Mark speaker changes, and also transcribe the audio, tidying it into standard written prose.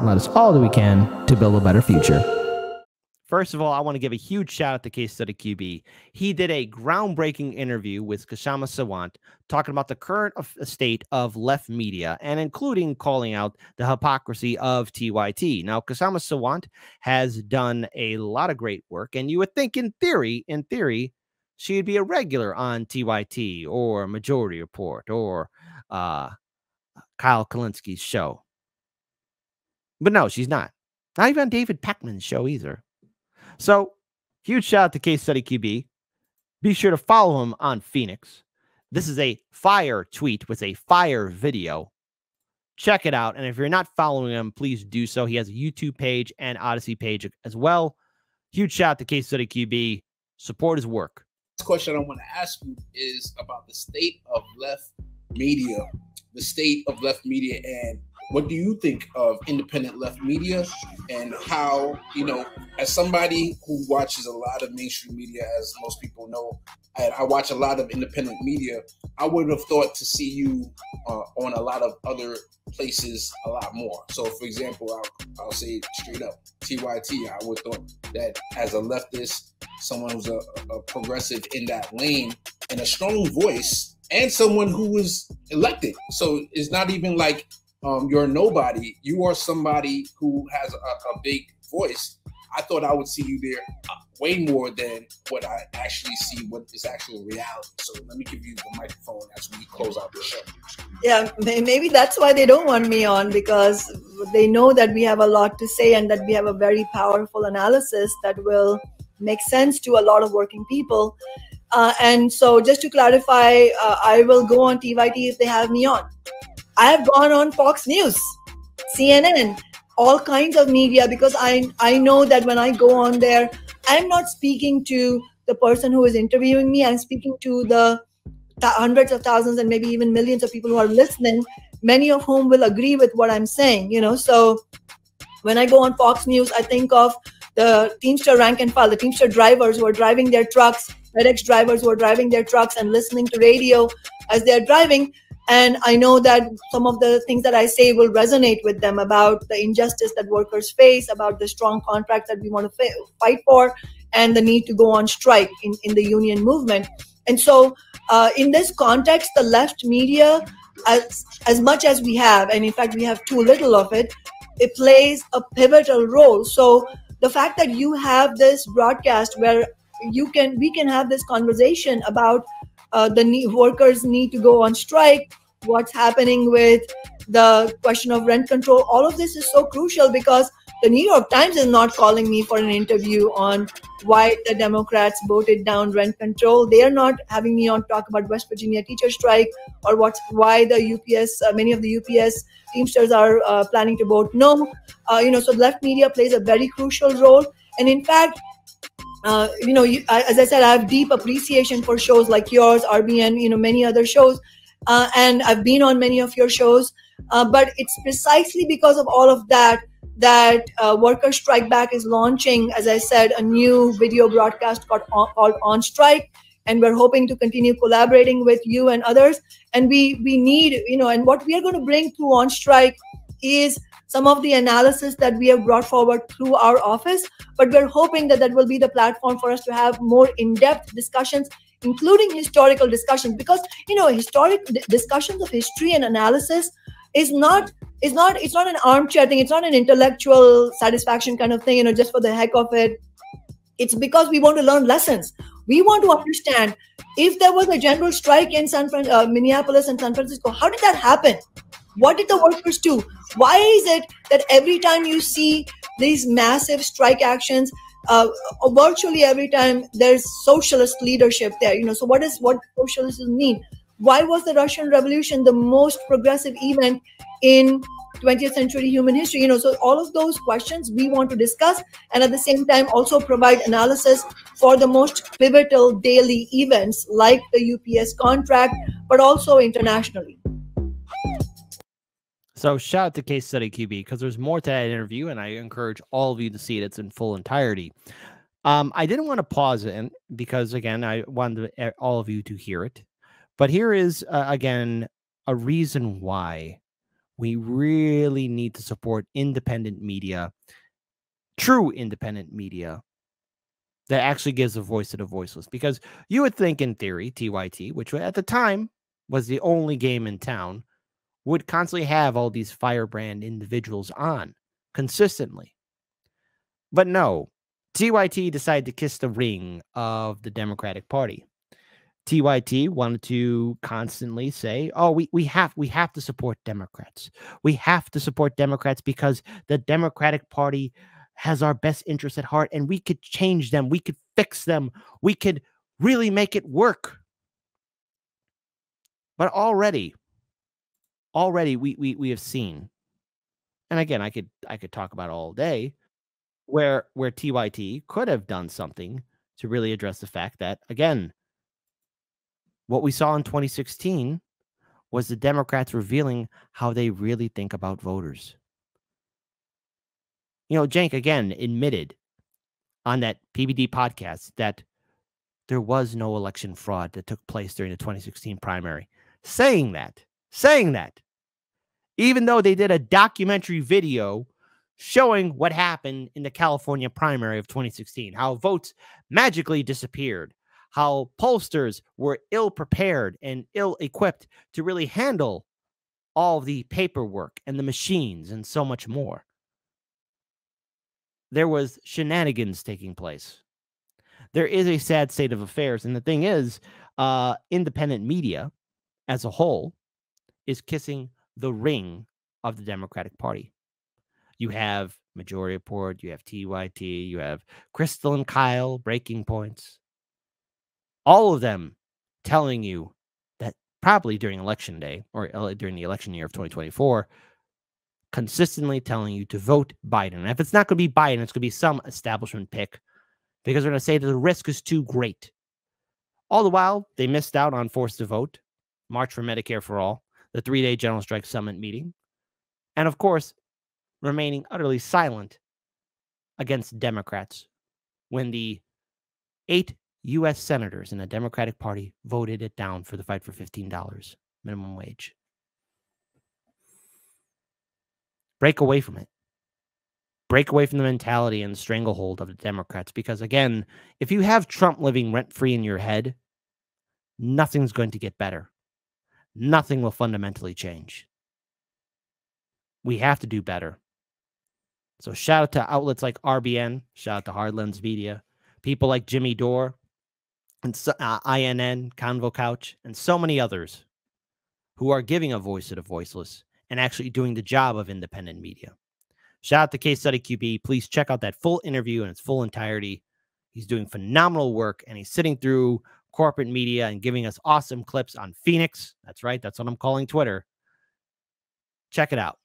Speaker 1: and let us all do we can to build a better future. First of all, I want to give a huge shout out to Case Study QB. He did a groundbreaking interview with Kshama Sawant talking about the current state of left media and including calling out the hypocrisy of TYT. Now, Kshama Sawant has done a lot of great work, and you would think in theory, she'd be a regular on TYT or Majority Report or Kyle Kalinski's show. But no, she's not. Not even on David Peckman's show either. So, huge shout out to Case Study QB. Be sure to follow him on Phoenix. This is a fire tweet with a fire video. Check it out. And if you're not following him, please do so. He has a YouTube page and Odyssey page as well. Huge shout out to Case Study QB. Support his work.
Speaker 2: This question I want to ask you is about the state of left media. The state of left media, and what do you think of independent left media, and how, as somebody who watches a lot of mainstream media, as most people know, I watch a lot of independent media, I would have thought to see you on a lot of other places a lot more. So, for example, I'll say straight up, TYT, I would have thought that as a leftist, someone who's a progressive in that lane and a strong voice, and someone who was elected. So it's not even like you're nobody. You are somebody who has a big voice. I thought I would see you there way more than what I actually see, what is actual reality. So let me give you the microphone as we close out the show.
Speaker 3: Yeah, maybe that's why they don't want me on, because they know that we have a lot to say and that we have a very powerful analysis that will make sense to a lot of working people. And so just to clarify, I will go on TYT if they have me on. I have gone on Fox News, CNN, all kinds of media, because I know that when I go on there, I'm not speaking to the person who is interviewing me. I'm speaking to the hundreds of thousands and maybe even millions of people who are listening, many of whom will agree with what I'm saying, So when I go on Fox News, I think of the Teamster rank and file, the Teamster drivers who are driving their trucks, FedEx drivers who are driving their trucks and listening to radio as they're driving. And I know that some of the things that I say will resonate with them about the injustice that workers face, about the strong contracts that we want to fight for, and the need to go on strike in the union movement. And so in this context, the left media, as much as we have, and in fact, we have too little of it, it plays a pivotal role. So the fact that you have this broadcast where we can have this conversation about workers need to go on strike, what's happening with the question of rent control, all of this is so crucial, because the New York Times is not calling me for an interview on why the Democrats voted down rent control. They are not having me on talk about West Virginia teacher strike or why the UPS, many of the UPS Teamsters are planning to vote no. So left media plays a very crucial role. And in fact, as I said, I have deep appreciation for shows like yours, RBN, many other shows. And I've been on many of your shows. But it's precisely because of all of that Worker Strike Back is launching, as I said, a new video broadcast called On Strike. And we're hoping to continue collaborating with you and others. And we need, and what we are going to bring through On Strike is some of the analysis that we have brought forward through our office, but we're hoping that will be the platform for us to have more in-depth discussions, including historical discussions, because, historic discussions of history and analysis it's not an armchair thing. It's not an intellectual satisfaction kind of thing, just for the heck of it. It's because we want to learn lessons. We want to understand, if there was a general strike in Minneapolis and San Francisco, how did that happen? What did the workers do? Why is it that every time you see these massive strike actions, virtually every time there's socialist leadership there? So what socialism mean? Why was the Russian Revolution the most progressive event in 20th century human history? So all of those questions we want to discuss, and at the same time also provide analysis for the most pivotal daily events like the UPS contract, but also internationally.
Speaker 1: So shout out to Case Study QB, because there's more to that interview, and I encourage all of you to see it in full entirety. I didn't want to pause it because, again, I wanted all of you to hear it. But here is, again, a reason why We really need to support independent media, true independent media that actually gives a voice to the voiceless. Because you would think, in theory, TYT, which at the time was the only game in town, would constantly have all these firebrand individuals on consistently. But no, TYT decided to kiss the ring of the Democratic Party. TYT wanted to constantly say, "Oh, we have to support Democrats. We have to support Democrats because the Democratic Party has our best interests at heart, and we could change them. We could fix them. We could really make it work." But already we have seen, and again, I could talk about it all day, where TYT could have done something to really address the fact that, again, what we saw in 2016 was the Democrats revealing how they really think about voters. You know, Cenk again admitted on that PBD podcast that there was no election fraud that took place during the 2016 primary. Saying that, even though they did a documentary video showing what happened in the California primary of 2016, how votes magically disappeared, how pollsters were ill-prepared and ill-equipped to really handle all the paperwork and the machines and so much more. There was shenanigans taking place. There is a sad state of affairs. And the thing is, independent media as a whole is kissing the ring of the Democratic Party. You have Majority Report, you have TYT, you have Crystal and Kyle, Breaking Points. All of them telling you that probably during election day or during the election year of 2024, consistently telling you to vote Biden. And if it's not going to be Biden, it's going to be some establishment pick, because they're going to say that the risk is too great. All the while, they missed out on Forced to Vote, March for Medicare for All, the 3-day General Strike Summit meeting, and of course, remaining utterly silent against Democrats when the 8 U.S. senators in the Democratic Party voted it down for the fight for $15 minimum wage. Break away from it. Break away from the mentality and stranglehold of the Democrats, because, again, if you have Trump living rent-free in your head, nothing's going to get better. Nothing will fundamentally change. We have to do better. So shout out to outlets like RBN, shout out to Hard Lens Media, people like Jimmy Dore, and INN, Convo Couch, and so many others who are giving a voice to the voiceless and actually doing the job of independent media. Shout out to Case Study QB. Please check out that full interview in its full entirety. He's doing phenomenal work, and he's sitting through corporate media and giving us awesome clips on Phoenix. That's right. That's what I'm calling Twitter. Check it out.